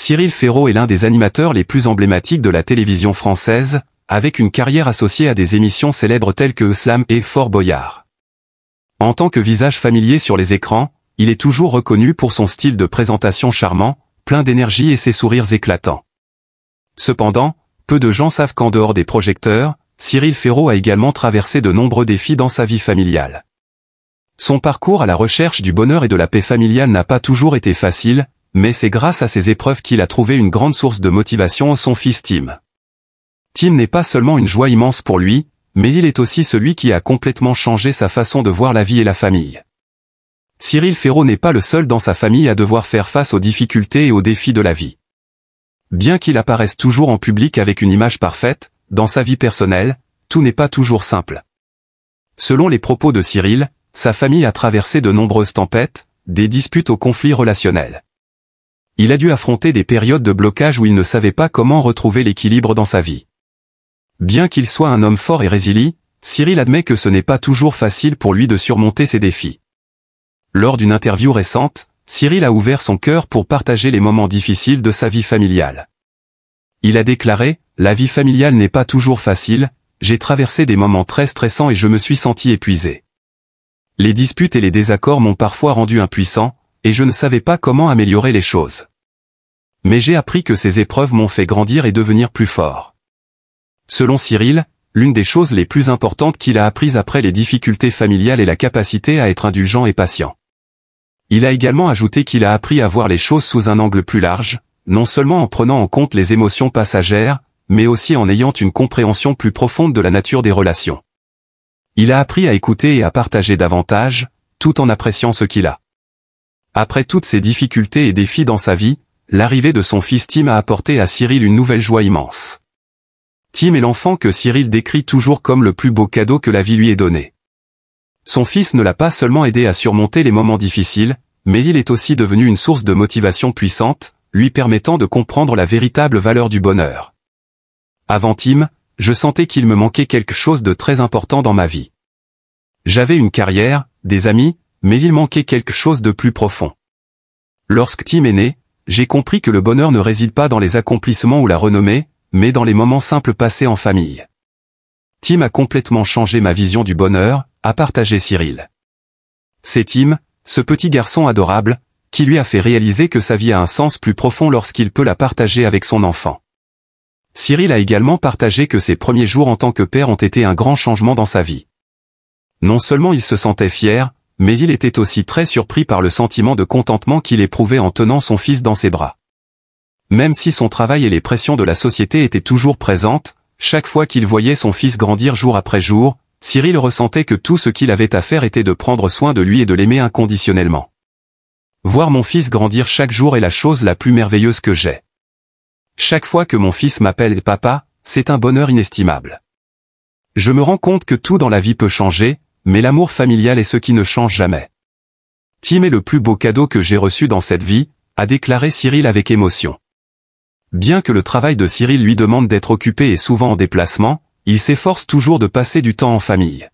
Cyril Ferraud est l'un des animateurs les plus emblématiques de la télévision française, avec une carrière associée à des émissions célèbres telles que Slam et Fort Boyard. En tant que visage familier sur les écrans, il est toujours reconnu pour son style de présentation charmant, plein d'énergie et ses sourires éclatants. Cependant, peu de gens savent qu'en dehors des projecteurs, Cyril Ferraud a également traversé de nombreux défis dans sa vie familiale. Son parcours à la recherche du bonheur et de la paix familiale n'a pas toujours été facile, mais c'est grâce à ces épreuves qu'il a trouvé une grande source de motivation en son fils Tim. Tim n'est pas seulement une joie immense pour lui, mais il est aussi celui qui a complètement changé sa façon de voir la vie et la famille. Cyril Ferraud n'est pas le seul dans sa famille à devoir faire face aux difficultés et aux défis de la vie. Bien qu'il apparaisse toujours en public avec une image parfaite, dans sa vie personnelle, tout n'est pas toujours simple. Selon les propos de Cyril, sa famille a traversé de nombreuses tempêtes, des disputes aux conflits relationnels. Il a dû affronter des périodes de blocage où il ne savait pas comment retrouver l'équilibre dans sa vie. Bien qu'il soit un homme fort et résilient, Cyril admet que ce n'est pas toujours facile pour lui de surmonter ces défis. Lors d'une interview récente, Cyril a ouvert son cœur pour partager les moments difficiles de sa vie familiale. Il a déclaré « La vie familiale n'est pas toujours facile, j'ai traversé des moments très stressants et je me suis senti épuisé. Les disputes et les désaccords m'ont parfois rendu impuissant, et je ne savais pas comment améliorer les choses. Mais j'ai appris que ces épreuves m'ont fait grandir et devenir plus fort. » Selon Cyril, l'une des choses les plus importantes qu'il a apprises après les difficultés familiales est la capacité à être indulgent et patient. Il a également ajouté qu'il a appris à voir les choses sous un angle plus large, non seulement en prenant en compte les émotions passagères, mais aussi en ayant une compréhension plus profonde de la nature des relations. Il a appris à écouter et à partager davantage, tout en appréciant ce qu'il a. Après toutes ces difficultés et défis dans sa vie, l'arrivée de son fils Tim a apporté à Cyril une nouvelle joie immense. Tim est l'enfant que Cyril décrit toujours comme le plus beau cadeau que la vie lui ait donné. Son fils ne l'a pas seulement aidé à surmonter les moments difficiles, mais il est aussi devenu une source de motivation puissante, lui permettant de comprendre la véritable valeur du bonheur. Avant Tim, je sentais qu'il me manquait quelque chose de très important dans ma vie. J'avais une carrière, des amis, mais il manquait quelque chose de plus profond. Lorsque Tim est né, j'ai compris que le bonheur ne réside pas dans les accomplissements ou la renommée, mais dans les moments simples passés en famille. Tim a complètement changé ma vision du bonheur, a partagé Cyril. C'est Tim, ce petit garçon adorable, qui lui a fait réaliser que sa vie a un sens plus profond lorsqu'il peut la partager avec son enfant. Cyril a également partagé que ses premiers jours en tant que père ont été un grand changement dans sa vie. Non seulement il se sentait fier, mais il était aussi très surpris par le sentiment de contentement qu'il éprouvait en tenant son fils dans ses bras. Même si son travail et les pressions de la société étaient toujours présentes, chaque fois qu'il voyait son fils grandir jour après jour, Cyril ressentait que tout ce qu'il avait à faire était de prendre soin de lui et de l'aimer inconditionnellement. Voir mon fils grandir chaque jour est la chose la plus merveilleuse que j'ai. Chaque fois que mon fils m'appelle papa, c'est un bonheur inestimable. Je me rends compte que tout dans la vie peut changer, mais l'amour familial est ce qui ne change jamais. Tim est le plus beau cadeau que j'ai reçu dans cette vie, a déclaré Cyril avec émotion. Bien que le travail de Cyril lui demande d'être occupé et souvent en déplacement, il s'efforce toujours de passer du temps en famille.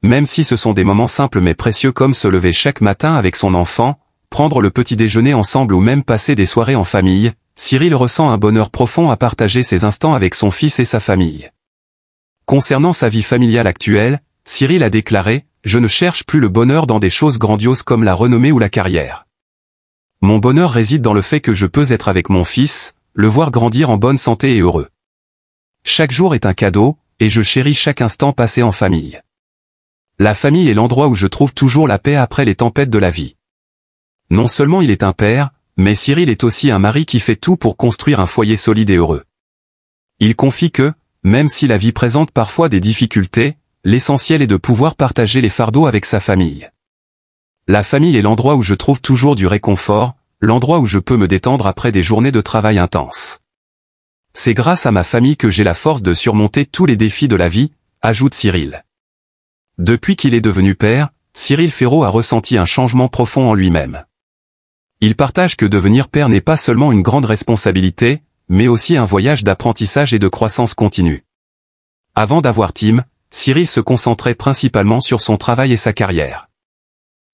Même si ce sont des moments simples mais précieux comme se lever chaque matin avec son enfant, prendre le petit déjeuner ensemble ou même passer des soirées en famille, Cyril ressent un bonheur profond à partager ces instants avec son fils et sa famille. Concernant sa vie familiale actuelle, Cyril a déclaré « Je ne cherche plus le bonheur dans des choses grandioses comme la renommée ou la carrière. Mon bonheur réside dans le fait que je peux être avec mon fils, le voir grandir en bonne santé et heureux. Chaque jour est un cadeau, et je chéris chaque instant passé en famille. La famille est l'endroit où je trouve toujours la paix après les tempêtes de la vie. » Non seulement il est un père, mais Cyril est aussi un mari qui fait tout pour construire un foyer solide et heureux. Il confie que, même si la vie présente parfois des difficultés, l'essentiel est de pouvoir partager les fardeaux avec sa famille. La famille est l'endroit où je trouve toujours du réconfort, l'endroit où je peux me détendre après des journées de travail intenses. C'est grâce à ma famille que j'ai la force de surmonter tous les défis de la vie, ajoute Cyril. Depuis qu'il est devenu père, Cyril Ferraud a ressenti un changement profond en lui-même. Il partage que devenir père n'est pas seulement une grande responsabilité, mais aussi un voyage d'apprentissage et de croissance continue. Avant d'avoir Tim, Cyril se concentrait principalement sur son travail et sa carrière.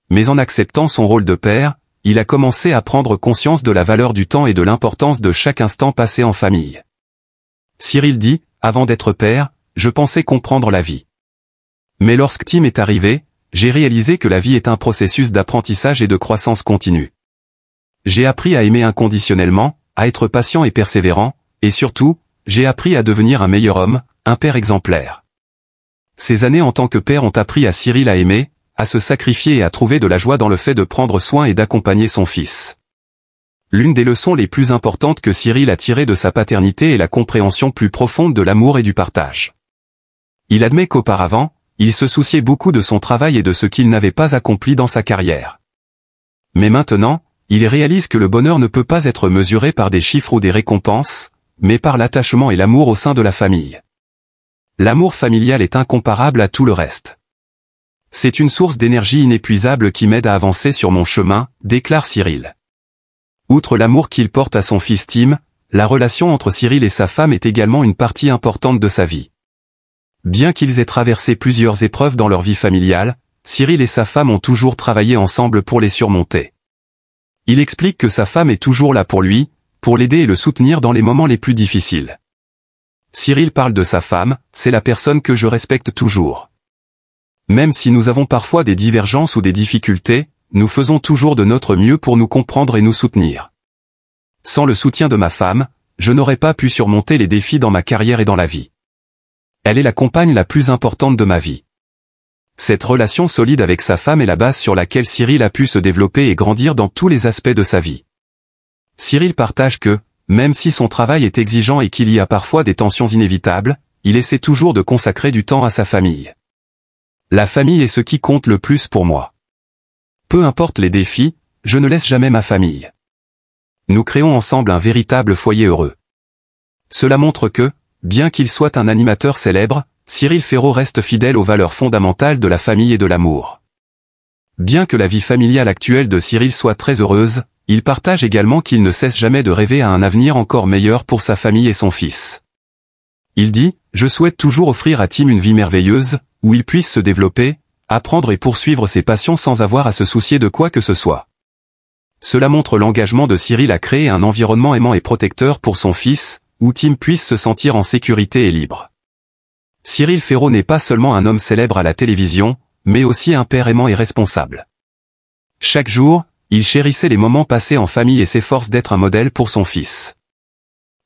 Mais en acceptant son rôle de père, il a commencé à prendre conscience de la valeur du temps et de l'importance de chaque instant passé en famille. Cyril dit, avant d'être père, je pensais comprendre la vie. Mais lorsque Tim est arrivé, j'ai réalisé que la vie est un processus d'apprentissage et de croissance continue. J'ai appris à aimer inconditionnellement, à être patient et persévérant, et surtout, j'ai appris à devenir un meilleur homme, un père exemplaire. Ces années en tant que père ont appris à Cyril à aimer, à se sacrifier et à trouver de la joie dans le fait de prendre soin et d'accompagner son fils. L'une des leçons les plus importantes que Cyril a tirées de sa paternité est la compréhension plus profonde de l'amour et du partage. Il admet qu'auparavant, il se souciait beaucoup de son travail et de ce qu'il n'avait pas accompli dans sa carrière. Mais maintenant, il réalise que le bonheur ne peut pas être mesuré par des chiffres ou des récompenses, mais par l'attachement et l'amour au sein de la famille. L'amour familial est incomparable à tout le reste. C'est une source d'énergie inépuisable qui m'aide à avancer sur mon chemin, déclare Cyril. Outre l'amour qu'il porte à son fils Tim, la relation entre Cyril et sa femme est également une partie importante de sa vie. Bien qu'ils aient traversé plusieurs épreuves dans leur vie familiale, Cyril et sa femme ont toujours travaillé ensemble pour les surmonter. Il explique que sa femme est toujours là pour lui, pour l'aider et le soutenir dans les moments les plus difficiles. Cyril parle de sa femme, c'est la personne que je respecte toujours. Même si nous avons parfois des divergences ou des difficultés, nous faisons toujours de notre mieux pour nous comprendre et nous soutenir. Sans le soutien de ma femme, je n'aurais pas pu surmonter les défis dans ma carrière et dans la vie. Elle est la compagne la plus importante de ma vie. Cette relation solide avec sa femme est la base sur laquelle Cyril a pu se développer et grandir dans tous les aspects de sa vie. Cyril partage que, même si son travail est exigeant et qu'il y a parfois des tensions inévitables, il essaie toujours de consacrer du temps à sa famille. La famille est ce qui compte le plus pour moi. Peu importe les défis, je ne laisse jamais ma famille. Nous créons ensemble un véritable foyer heureux. Cela montre que, bien qu'il soit un animateur célèbre, Cyril Ferraud reste fidèle aux valeurs fondamentales de la famille et de l'amour. Bien que la vie familiale actuelle de Cyril soit très heureuse, il partage également qu'il ne cesse jamais de rêver à un avenir encore meilleur pour sa famille et son fils. Il dit, je souhaite toujours offrir à Tim une vie merveilleuse, où il puisse se développer, apprendre et poursuivre ses passions sans avoir à se soucier de quoi que ce soit. Cela montre l'engagement de Cyril à créer un environnement aimant et protecteur pour son fils, où Tim puisse se sentir en sécurité et libre. Cyril Ferraud n'est pas seulement un homme célèbre à la télévision, mais aussi un père aimant et responsable. Chaque jour, il chérissait les moments passés en famille et s'efforce d'être un modèle pour son fils.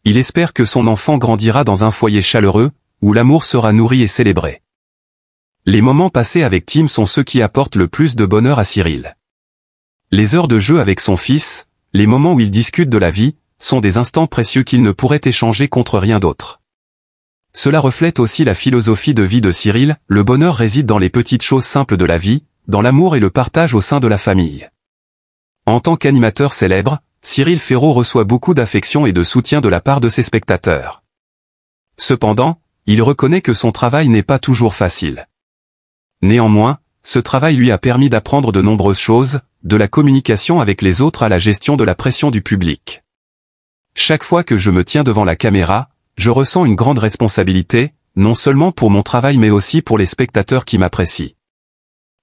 Il espère que son enfant grandira dans un foyer chaleureux, où l'amour sera nourri et célébré. Les moments passés avec Tim sont ceux qui apportent le plus de bonheur à Cyril. Les heures de jeu avec son fils, les moments où ils discutent de la vie, sont des instants précieux qu'il ne pourrait échanger contre rien d'autre. Cela reflète aussi la philosophie de vie de Cyril, le bonheur réside dans les petites choses simples de la vie, dans l'amour et le partage au sein de la famille. En tant qu'animateur célèbre, Cyril Ferraud reçoit beaucoup d'affection et de soutien de la part de ses spectateurs. Cependant, il reconnaît que son travail n'est pas toujours facile. Néanmoins, ce travail lui a permis d'apprendre de nombreuses choses, de la communication avec les autres à la gestion de la pression du public. Chaque fois que je me tiens devant la caméra, je ressens une grande responsabilité, non seulement pour mon travail mais aussi pour les spectateurs qui m'apprécient.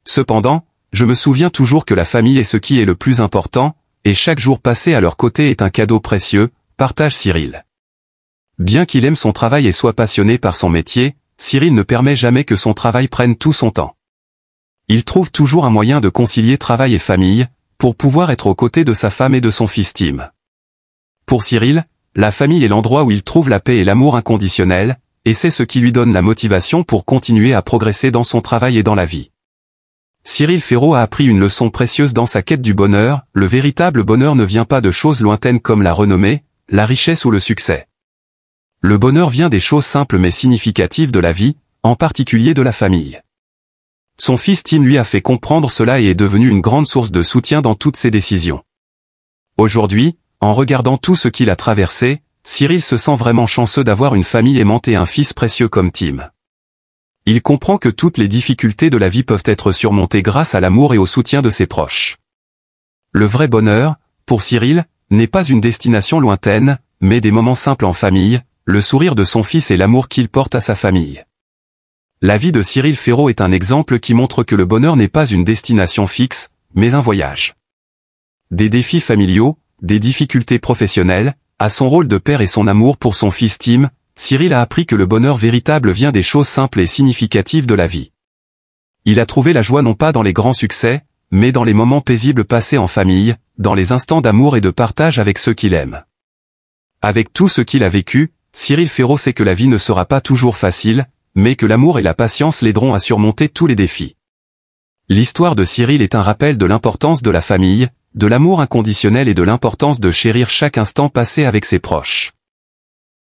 Cependant, je me souviens toujours que la famille est ce qui est le plus important, et chaque jour passé à leur côté est un cadeau précieux, partage Cyril. Bien qu'il aime son travail et soit passionné par son métier, Cyril ne permet jamais que son travail prenne tout son temps. Il trouve toujours un moyen de concilier travail et famille, pour pouvoir être aux côtés de sa femme et de son fils Tim. Pour Cyril, la famille est l'endroit où il trouve la paix et l'amour inconditionnel, et c'est ce qui lui donne la motivation pour continuer à progresser dans son travail et dans la vie. Cyril Ferraud a appris une leçon précieuse dans sa quête du bonheur, le véritable bonheur ne vient pas de choses lointaines comme la renommée, la richesse ou le succès. Le bonheur vient des choses simples mais significatives de la vie, en particulier de la famille. Son fils Tim lui a fait comprendre cela et est devenu une grande source de soutien dans toutes ses décisions. Aujourd'hui, en regardant tout ce qu'il a traversé, Cyril se sent vraiment chanceux d'avoir une famille aimante et un fils précieux comme Tim. Il comprend que toutes les difficultés de la vie peuvent être surmontées grâce à l'amour et au soutien de ses proches. Le vrai bonheur, pour Cyril, n'est pas une destination lointaine, mais des moments simples en famille, le sourire de son fils et l'amour qu'il porte à sa famille. La vie de Cyril Ferraud est un exemple qui montre que le bonheur n'est pas une destination fixe, mais un voyage. Des défis familiaux, des difficultés professionnelles, à son rôle de père et son amour pour son fils Tim, Cyril a appris que le bonheur véritable vient des choses simples et significatives de la vie. Il a trouvé la joie non pas dans les grands succès, mais dans les moments paisibles passés en famille, dans les instants d'amour et de partage avec ceux qu'il aime. Avec tout ce qu'il a vécu, Cyril Ferraud sait que la vie ne sera pas toujours facile, mais que l'amour et la patience l'aideront à surmonter tous les défis. L'histoire de Cyril est un rappel de l'importance de la famille, de l'amour inconditionnel et de l'importance de chérir chaque instant passé avec ses proches.